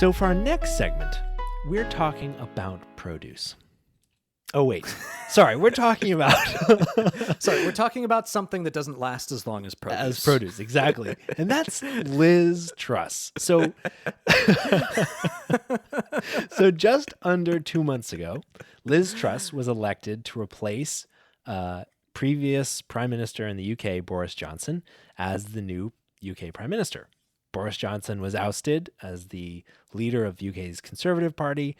So for our next segment, we're talking about produce. Oh, wait. Sorry, we're talking about... We're talking about something that doesn't last as long as produce. As produce, exactly. And that's Liz Truss. So just under 2 months ago, Liz Truss was elected to replace previous Prime Minister in the UK, Boris Johnson, as the new UK Prime Minister. Boris Johnson was ousted as the leader of UK's Conservative Party,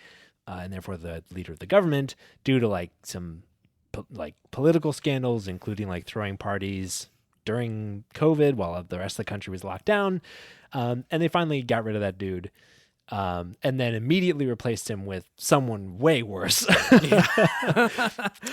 and therefore the leader of the government, due to some political scandals, including throwing parties during COVID while the rest of the country was locked down. And they finally got rid of that dude. And then immediately replaced him with someone way worse.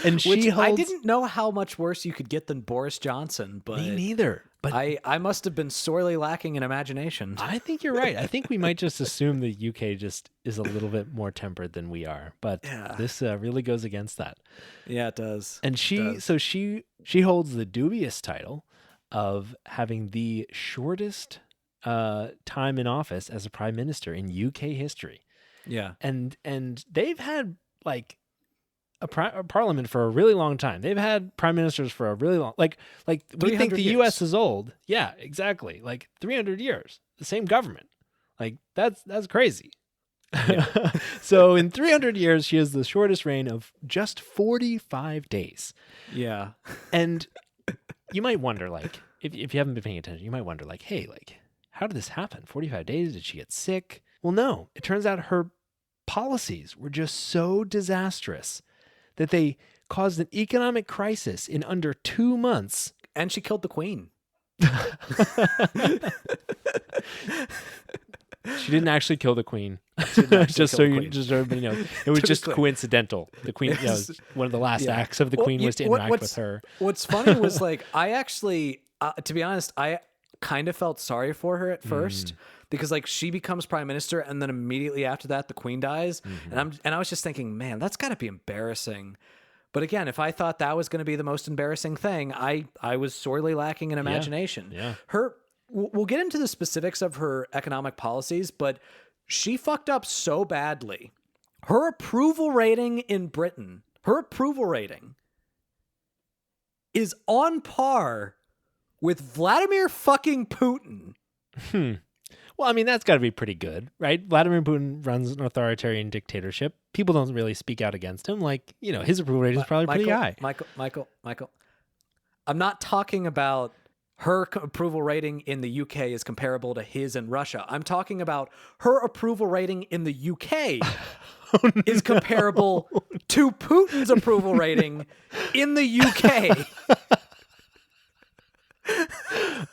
And I didn't know how much worse you could get than Boris Johnson, but me neither. But I must have been sorely lacking in imagination. I think you're right. I think we might just assume the UK just is a little bit more tempered than we are. But this really goes against that. Yeah, it does. And she holds the dubious title of having the shortest time in office as a prime minister in UK history. Yeah. And they've had a parliament for a really long time. They've had prime ministers for a really long, we think the US is old. Yeah, exactly. 300 years, the same government. That's crazy. Yeah. So in 300 years, she has the shortest reign of just 45 days. Yeah. And you might wonder, if you haven't been paying attention, you might wonder, hey, how did this happen? 45 days? Did she get sick? Well, no. It turns out her policies were just so disastrous that they caused an economic crisis in under 2 months. And she killed the queen. She didn't actually kill the queen. Just everybody knows. It was just coincidental. The queen, one of the last acts of the queen was to interact with her. What's funny was I actually, to be honest, I kind of felt sorry for her at first because she becomes prime minister and then immediately after that the queen dies, and I was just thinking, man, that's got to be embarrassing. But again, if I thought that was going to be the most embarrassing thing, I was sorely lacking in imagination. Yeah. We'll get into the specifics of her economic policies, but she fucked up so badly. Her approval rating in Britain, is on par with Vladimir fucking Putin. Well, I mean, that's got to be pretty good, right? Vladimir Putin runs an authoritarian dictatorship. People don't really speak out against him. His approval rate is probably pretty high. Michael. I'm not talking about her approval rating in the UK is comparable to his in Russia. I'm talking about her approval rating in the UK is comparable to Putin's approval rating in the UK.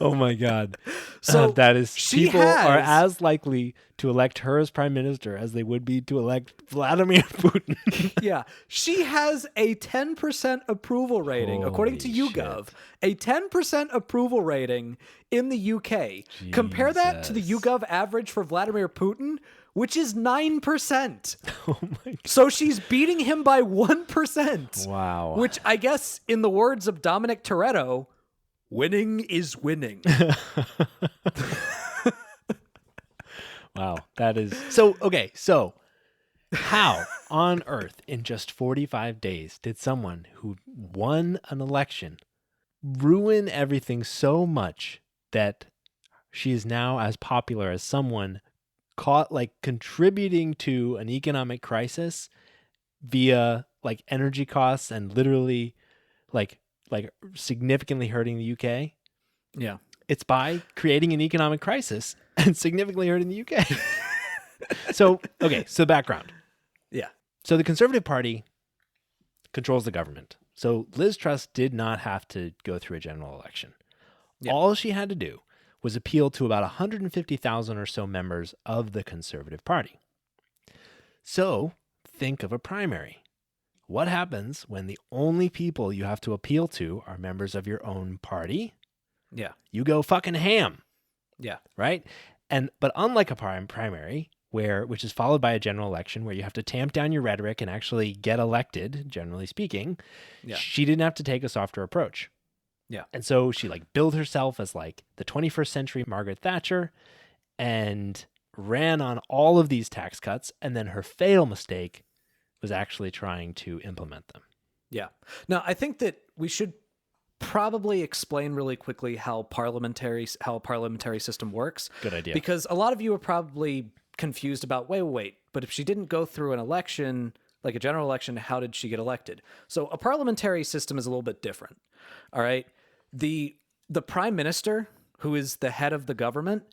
Oh my God. So that is, people are as likely to elect her as prime minister as they would be to elect Vladimir Putin. Yeah. She has a 10% approval rating, according to YouGov. A 10% approval rating in the UK. Jesus. Compare that to the YouGov average for Vladimir Putin, which is 9%. Oh my God. So she's beating him by 1%. Wow. Which I guess, in the words of Dominic Toretto, winning is winning. Wow. That is so okay. So how on earth in just 45 days did someone who won an election ruin everything so much that she is now as popular as someone caught contributing to an economic crisis via energy costs and literally significantly hurting the UK? Yeah. It's by creating an economic crisis and significantly hurting the UK. So background. Yeah. So the Conservative Party controls the government. So Liz Truss did not have to go through a general election. Yeah. All she had to do was appeal to about 150,000 or so members of the Conservative Party. So think of a primary. What happens when the only people you have to appeal to are members of your own party? Yeah. You go fucking ham. Yeah. Right? But unlike a primary, which is followed by a general election where you have to tamp down your rhetoric and actually get elected, generally speaking, she didn't have to take a softer approach. Yeah. And so she billed herself as the 21st century Margaret Thatcher and ran on all of these tax cuts, and then her fatal mistake was actually trying to implement them. Yeah. Now, I think that we should probably explain really quickly how a parliamentary system works. Good idea. Because a lot of you are probably confused about, wait, but if she didn't go through an election, like a general election, how did she get elected? So a parliamentary system is a little bit different. All right. The prime minister, who is the head of the government,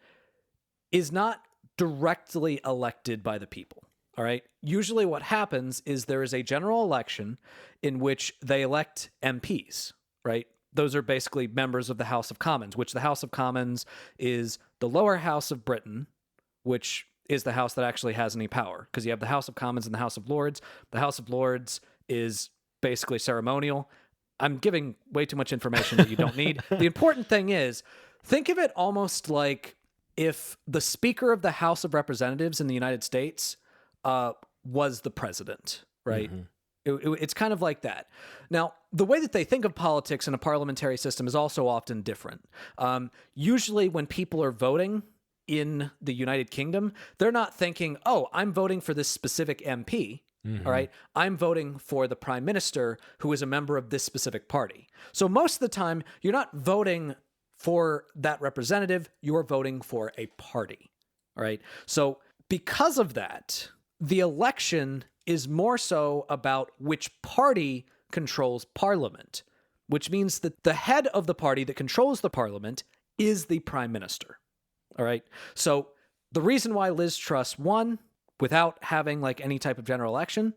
is not directly elected by the people. All right. Usually what happens is there is a general election in which they elect MPs, right? Those are basically members of the House of Commons, which the House of Commons is the lower house of Britain, which is the house that actually has any power, because you have the House of Commons and the House of Lords. The House of Lords is basically ceremonial. I'm giving way too much information that you don't need. The important thing is, think of it almost like if the Speaker of the House of Representatives in the United States was the president, right? It's kind of like that. Now, the way that they think of politics in a parliamentary system is also often different. Usually when people are voting in the United Kingdom, they're not thinking, oh, I'm voting for this specific MP. All right. I'm voting for the prime minister who is a member of this specific party. So most of the time, you're not voting for that representative, you're voting for a party. All right. So because of that, the election is more so about which party controls parliament, which means that the head of the party that controls the parliament is the prime minister. All right. So the reason why Liz Truss won without having like any type of general election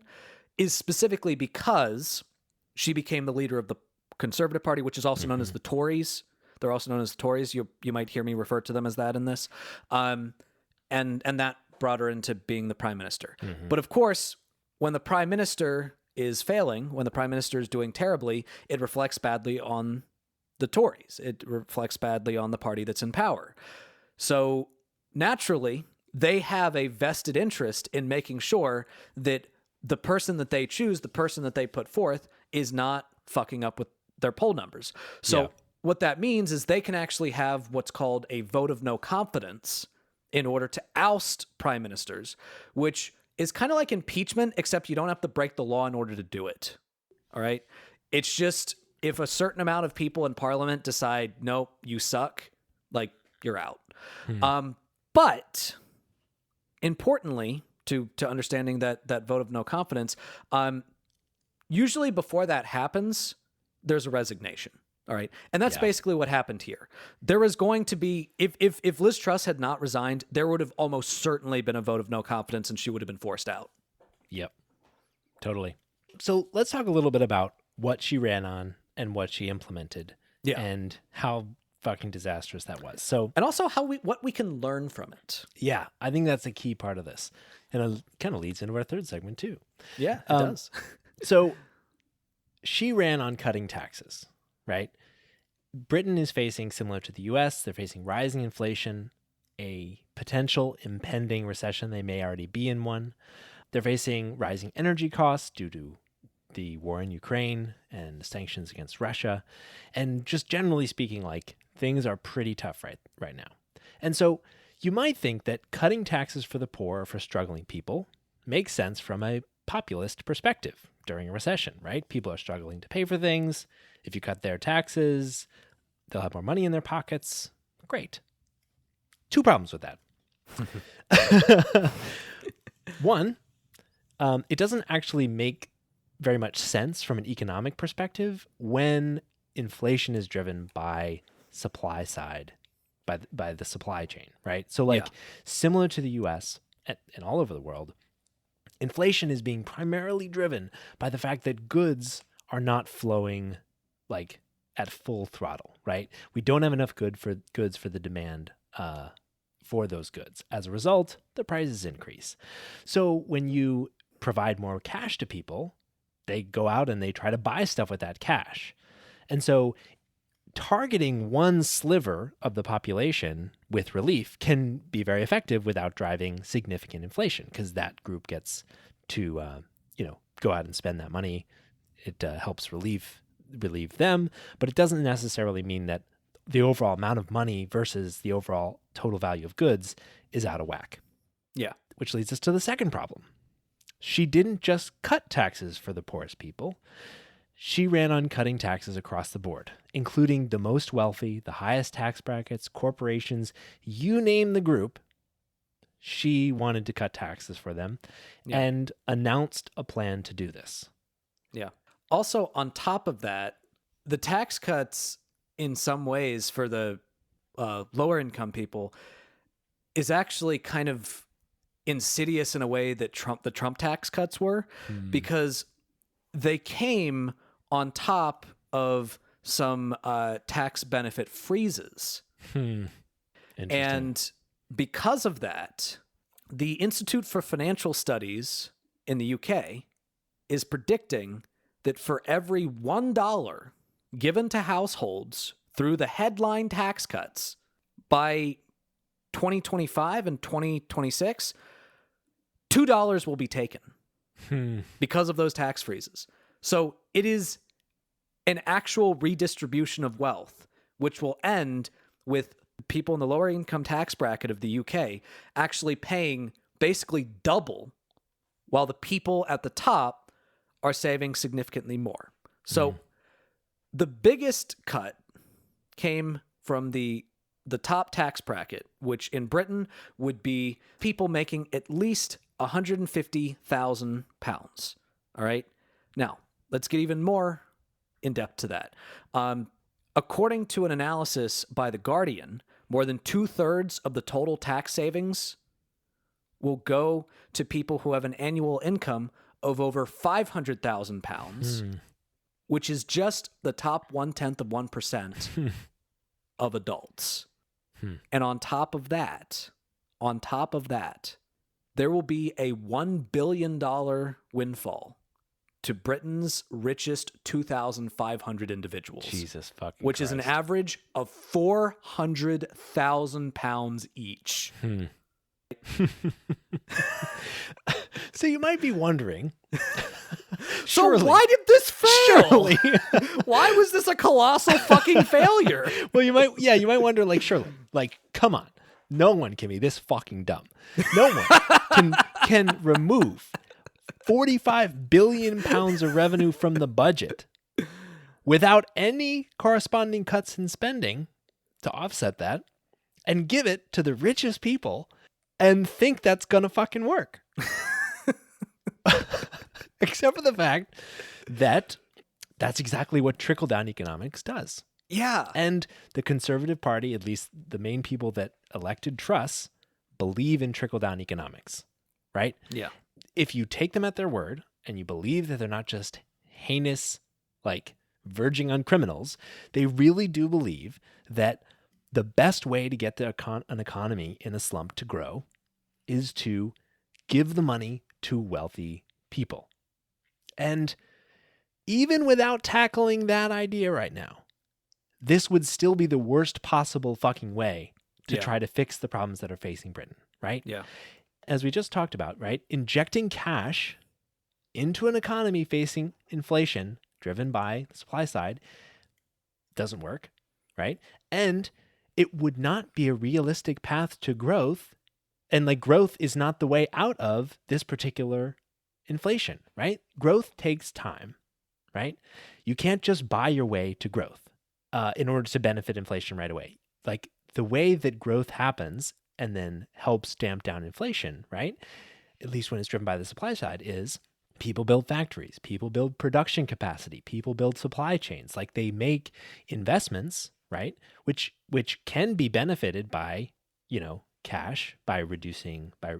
is specifically because she became the leader of the Conservative Party, which is also known as the Tories. They're also known as the Tories. You might hear me refer to them as that in this. And that brought her into being the prime minister. But of course, when the prime minister is failing, when the prime minister is doing terribly, it reflects badly on the Tories. It reflects badly on the party that's in power. So naturally, they have a vested interest in making sure that the person that they choose, the person that they put forth, is not fucking up with their poll numbers. So what that means is they can actually have what's called a vote of no confidence in order to oust prime ministers, which is kind of like impeachment, except you don't have to break the law in order to do it. All right? It's just if a certain amount of people in parliament decide, nope, you suck, like, you're out. But importantly, to understanding that vote of no confidence, usually before that happens, there's a resignation. All right. And that's basically what happened here. There was going to be, if Liz Truss had not resigned, there would have almost certainly been a vote of no confidence and she would have been forced out. Yep. Totally. So let's talk a little bit about what she ran on and what she implemented and how fucking disastrous that was. So, and also what we can learn from it. Yeah, I think that's a key part of this. And it kind of leads into our third segment too. Yeah, it does. So she ran on cutting taxes, right? Britain is facing, similar to the US, they're facing rising inflation, a potential impending recession. They may already be in one. They're facing rising energy costs due to the war in Ukraine and the sanctions against Russia. And just generally speaking, like, things are pretty tough right now. And so you might think that cutting taxes for the poor or for struggling people makes sense from a populist perspective during a recession, right? People are struggling to pay for things. If you cut their taxes, they'll have more money in their pockets. Great. Two problems with that. One, it doesn't actually make very much sense from an economic perspective when inflation is driven by supply side, by the supply chain, right? So like similar to the US and all over the world, inflation is being primarily driven by the fact that goods are not flowing like at full throttle, right? We don't have enough goods for the demand for those goods. As a result, the prices increase. So when you provide more cash to people, they go out and they try to buy stuff with that cash. And so targeting one sliver of the population with relief can be very effective without driving significant inflation, because that group gets to go out and spend that money. It helps relieve them, but it doesn't necessarily mean that the overall amount of money versus the overall total value of goods is out of whack. Yeah. Which leads us to the second problem. She didn't just cut taxes for the poorest people. She ran on cutting taxes across the board, including the most wealthy, the highest tax brackets, corporations, you name the group. She wanted to cut taxes for them and announced a plan to do this. Yeah. Also, on top of that, the tax cuts in some ways for the lower income people is actually kind of insidious in a way that the Trump tax cuts were, because they came on top of some tax benefit freezes. And because of that, the Institute for Financial Studies in the UK is predicting that for every $1 given to households through the headline tax cuts by 2025 and 2026, $2 will be taken because of those tax freezes. So it is an actual redistribution of wealth, which will end with people in the lower income tax bracket of the UK actually paying basically double, while the people at the top are saving significantly more. So the biggest cut came from the top tax bracket, which in Britain would be people making at least £150,000. All right. Now, let's get even more in depth to that. According to an analysis by The Guardian, more than 2/3 of the total tax savings will go to people who have an annual income of over £500,000, which is just the top 0.1% of adults. And on top of that, there will be a $1 billion windfall to Britain's richest 2,500 individuals. Jesus fucking which Christ. is an average of £400,000 each. So you might be wondering. So why did this fail? Surely. Why was this a colossal fucking failure? Well, you might wonder, like, surely, like, come on. No one can be this fucking dumb. No one can remove 45 billion pounds of revenue from the budget without any corresponding cuts in spending to offset that and give it to the richest people and think that's gonna fucking work. Except for the fact that that's exactly what trickle-down economics does. Yeah. And the Conservative Party, at least the main people that elected Truss, believe in trickle-down economics, right? Yeah. If you take them at their word and you believe that they're not just heinous, like verging on criminals, they really do believe that the best way to get an economy in a slump to grow is to give the money to wealthy people. And even without tackling that idea right now, this would still be the worst possible fucking way to try to fix the problems that are facing Britain, right? Yeah. As we just talked about, right? Injecting cash into an economy facing inflation driven by the supply side doesn't work, right? And it would not be a realistic path to growth. And like growth is not the way out of this particular inflation, right? Growth takes time, right? You can't just buy your way to growth in order to benefit inflation right away. Like the way that growth happens and then helps damp down inflation, right? At least when it's driven by the supply side, is people build factories, people build production capacity, people build supply chains. Like they make investments, right? Which can be benefited by, cash, by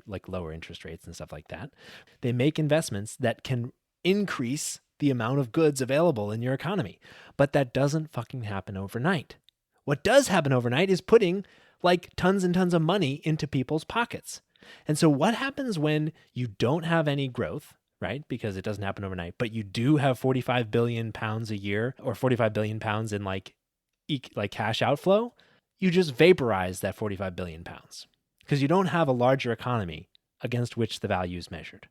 like lower interest rates and stuff like that. They make investments that can increase the amount of goods available in your economy. But that doesn't fucking happen overnight. What does happen overnight is putting like tons and tons of money into people's pockets. And so what happens when you don't have any growth, right? Because it doesn't happen overnight, but you do have 45 billion pounds a year or 45 billion pounds in like cash outflow. You just vaporize that 45 billion pounds because you don't have a larger economy against which the value is measured.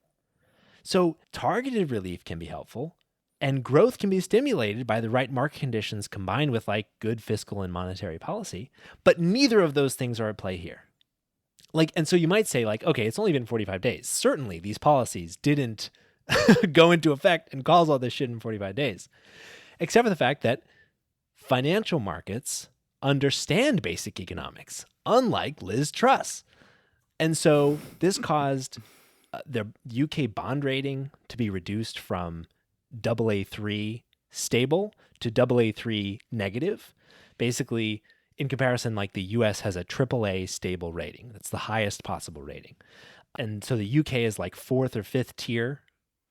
So targeted relief can be helpful, and growth can be stimulated by the right market conditions combined with like good fiscal and monetary policy, but neither of those things are at play here. like, and so you might say, like, okay, it's only been 45 days. Certainly these policies didn't go into effect and cause all this shit in 45 days, except for the fact that financial markets understand basic economics, unlike Liz Truss. And so this caused the UK bond rating to be reduced from AA3 stable to AA3 negative. Basically, in comparison, like the US has a AAA stable rating. That's the highest possible rating. And so the UK is like fourth or fifth tier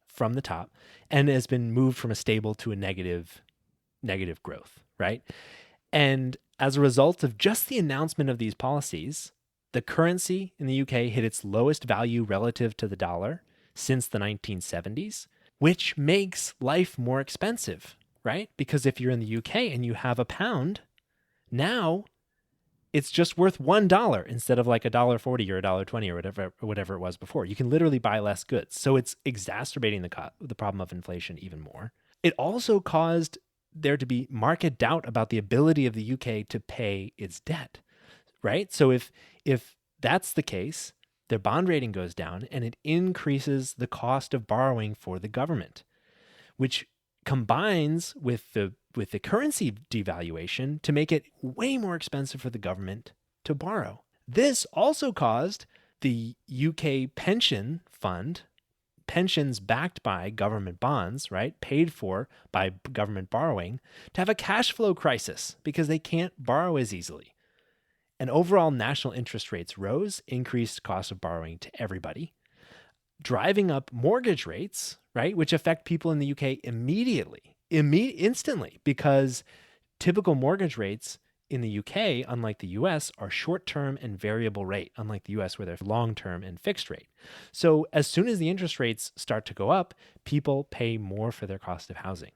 from the top and has been moved from a stable to a negative growth, right? And as a result of just the announcement of these policies, the currency in the UK hit its lowest value relative to the dollar since the 1970s, which makes life more expensive, right? Because if you're in the UK and you have a pound, now it's just worth $1 instead of like $1.40 or $1.20 or whatever it was before. You can literally buy less goods. So it's exacerbating the problem of inflation even more. It also caused there to be market doubt about the ability of the UK to pay its debt, right? So if that's the case, their bond rating goes down and it increases the cost of borrowing for the government, which combines with the currency devaluation to make it way more expensive for the government to borrow. This also caused the UK pension fund, pensions backed by government bonds, right, paid for by government borrowing, to have a cash flow crisis because they can't borrow as easily. And overall national interest rates rose, increased cost of borrowing to everybody, driving up mortgage rates, right, which affect people in the UK instantly, because typical mortgage rates in the UK, unlike the US, are short-term and variable rate, unlike the US where they're long-term and fixed rate. So as soon as the interest rates start to go up, people pay more for their cost of housing.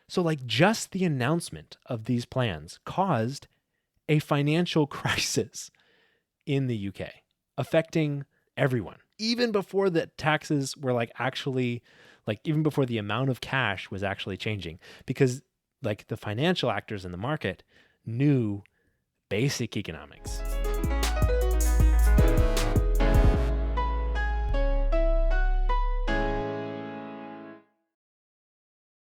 So like just the announcement of these plans caused a financial crisis in the UK, affecting everyone, even before the taxes were like actually, like even before the amount of cash was actually changing, because like the financial actors in the market knew basic economics.